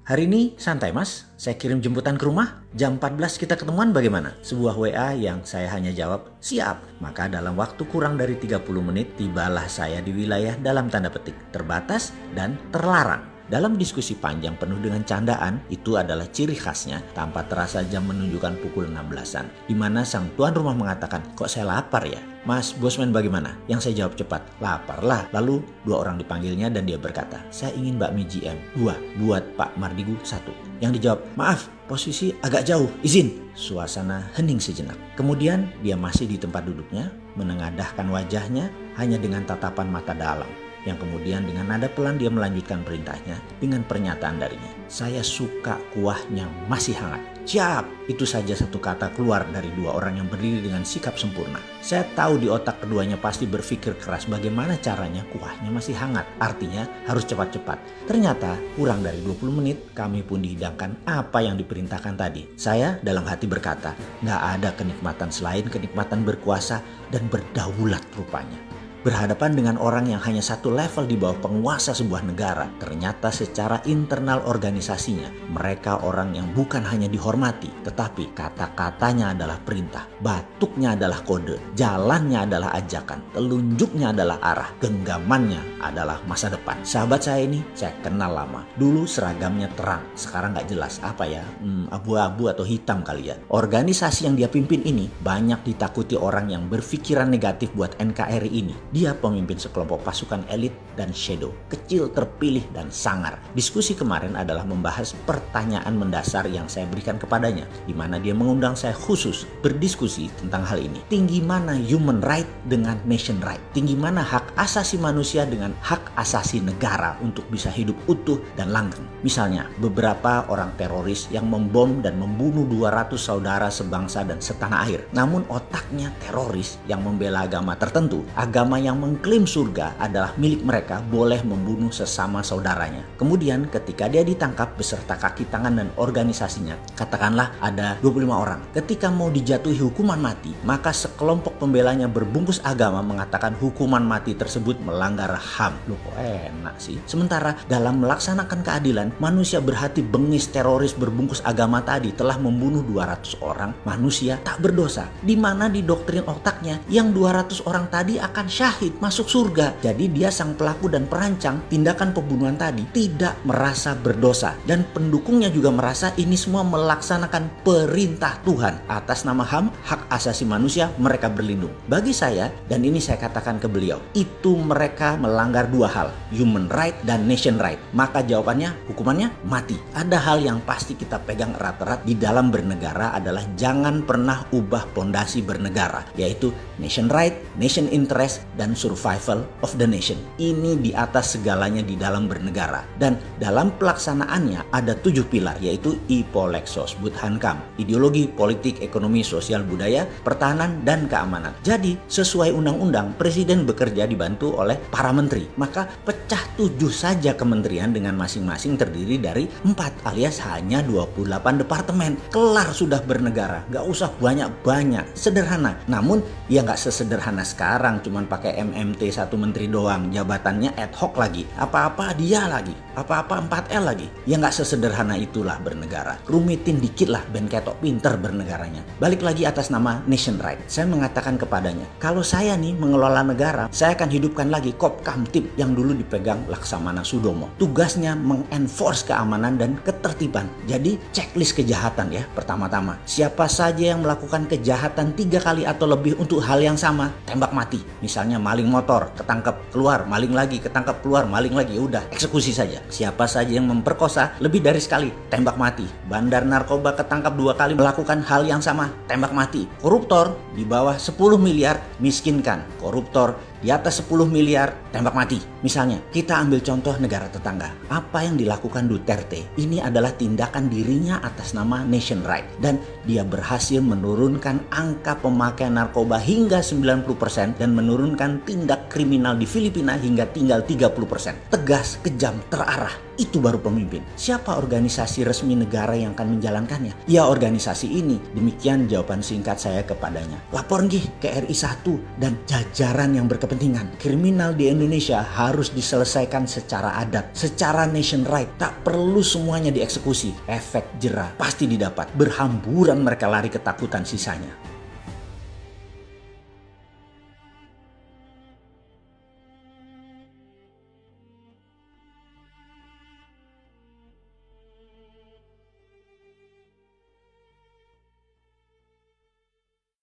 Hari ini santai mas, saya kirim jemputan ke rumah, jam 14 kita ketemuan bagaimana? Sebuah WA yang saya hanya jawab, siap. Maka dalam waktu kurang dari 30 menit, tibalah saya di wilayah dalam tanda petik, terbatas dan terlarang. Dalam diskusi panjang penuh dengan candaan, itu adalah ciri khasnya tanpa terasa jam menunjukkan pukul 16-an. Di mana sang tuan rumah mengatakan, kok saya lapar ya? Mas Bosman bagaimana? Yang saya jawab cepat, lapar lah. Lalu 2 orang dipanggilnya dan dia berkata, saya ingin bakmi GM 2 buat Pak Mardigu 1. Yang dijawab, maaf posisi agak jauh, izin. Suasana hening sejenak. Kemudian dia masih di tempat duduknya, menengadahkan wajahnya hanya dengan tatapan mata dalam. Yang kemudian dengan nada pelan dia melanjutkan perintahnya dengan pernyataan darinya. Saya suka kuahnya masih hangat. Siap, itu saja satu kata keluar dari 2 orang yang berdiri dengan sikap sempurna. Saya tahu di otak keduanya pasti berpikir keras bagaimana caranya kuahnya masih hangat. Artinya harus cepat-cepat. Ternyata kurang dari 20 menit kami pun dihidangkan apa yang diperintahkan tadi. Saya dalam hati berkata, gak ada kenikmatan selain kenikmatan berkuasa dan berdaulat rupanya. Berhadapan dengan orang yang hanya satu level di bawah penguasa sebuah negara, ternyata secara internal organisasinya, mereka orang yang bukan hanya dihormati, tetapi kata-katanya adalah perintah, batuknya adalah kode, jalannya adalah ajakan, telunjuknya adalah arah, genggamannya adalah masa depan. Sahabat saya ini, saya kenal lama. Dulu seragamnya terang, sekarang gak jelas apa ya, abu-abu atau hitam kali ya. Organisasi yang dia pimpin ini banyak ditakuti orang yang berpikiran negatif buat NKRI ini. Dia pemimpin sekelompok pasukan elit dan shadow, kecil, terpilih, dan sangar. Diskusi kemarin adalah membahas pertanyaan mendasar yang saya berikan kepadanya, di mana dia mengundang saya khusus berdiskusi tentang hal ini. Tinggi mana human right dengan nation right? Tinggi mana hak asasi manusia dengan hak asasi negara untuk bisa hidup utuh dan langgeng? Misalnya, beberapa orang teroris yang membom dan membunuh 200 saudara sebangsa dan setanah air. Namun otaknya teroris yang membela agama tertentu, agama yang mengklaim surga adalah milik mereka, boleh membunuh sesama saudaranya. Kemudian ketika dia ditangkap beserta kaki tangan dan organisasinya, katakanlah ada 25 orang. Ketika mau dijatuhi hukuman mati, maka sekelompok pembelanya berbungkus agama mengatakan hukuman mati tersebut melanggar HAM. Loh kok enak sih? Sementara dalam melaksanakan keadilan, manusia berhati bengis teroris berbungkus agama tadi telah membunuh 200 orang manusia tak berdosa. Di mana di doktrin otaknya yang 200 orang tadi akan syahid masuk surga. Jadi dia sang pelaku dan perancang tindakan pembunuhan tadi tidak merasa berdosa. Dan pendukungnya juga merasa ini semua melaksanakan perintah Tuhan. Atas nama HAM, hak asasi manusia, mereka berlindung. Bagi saya, dan ini saya katakan ke beliau, itu mereka melanggar 2 hal, human right dan nation right. Maka jawabannya, hukumannya mati. Ada hal yang pasti kita pegang erat-erat di dalam bernegara adalah jangan pernah ubah pondasi bernegara, yaitu nation right, nation interest, dan survival of the nation. Ini di atas segalanya di dalam bernegara. Dan dalam pelaksanaannya ada 7 pilar, yaitu IPOLEXOS, Budhankam, ideologi, politik, ekonomi, sosial, budaya, pertahanan, dan keamanan. Jadi sesuai undang-undang, presiden bekerja dibantu oleh para menteri. Maka pecah 7 saja kementerian dengan masing-masing terdiri dari 4 alias hanya 28 departemen. Kelar sudah bernegara, gak usah banyak-banyak, sederhana. Namun ya gak sesederhana sekarang cuman pakai MMT 1 menteri doang, jabatannya ad hoc lagi, apa-apa dia lagi, apa-apa 4L lagi. Ya gak sesederhana itulah bernegara. Rumitin dikit lah ben ketok pinter bernegaranya. Balik lagi atas nama nation right. Saya mengatakan kepadanya, kalau saya nih mengelola negara, saya akan hidupkan lagi Kopkamtib yang dulu dipegang Laksamana Sudomo. Tugasnya mengenforce keamanan dan ketertiban. Jadi checklist kejahatan ya. Pertama-tama, siapa saja yang melakukan kejahatan 3 kali atau lebih untuk hal yang sama, tembak mati. Misalnya maling motor, ketangkep, keluar, maling lagi, ketangkep, keluar, maling lagi, udah eksekusi saja. Siapa saja yang memperkosa lebih dari sekali, tembak mati. Bandar narkoba ketangkap 2 kali melakukan hal yang sama, tembak mati. Koruptor di bawah 10 miliar, miskinkan. Koruptor di atas 10 miliar, tembak mati. Misalnya, kita ambil contoh negara tetangga. Apa yang dilakukan Duterte? Ini adalah tindakan dirinya atas nama nation right. Dan dia berhasil menurunkan angka pemakaian narkoba hingga 90% dan menurunkan tindak kriminal di Filipina hingga tinggal 30%. Tegas, kejam, terarah. Itu baru pemimpin. Siapa organisasi resmi negara yang akan menjalankannya? Ya organisasi ini. Demikian jawaban singkat saya kepadanya. Lapor nggih ke RI 1 dan jajaran yang berkepentingan. Kriminal di Indonesia harus diselesaikan secara adat, secara nation right. Tak perlu semuanya dieksekusi. Efek jerah pasti didapat. Berhamburan mereka lari ketakutan sisanya.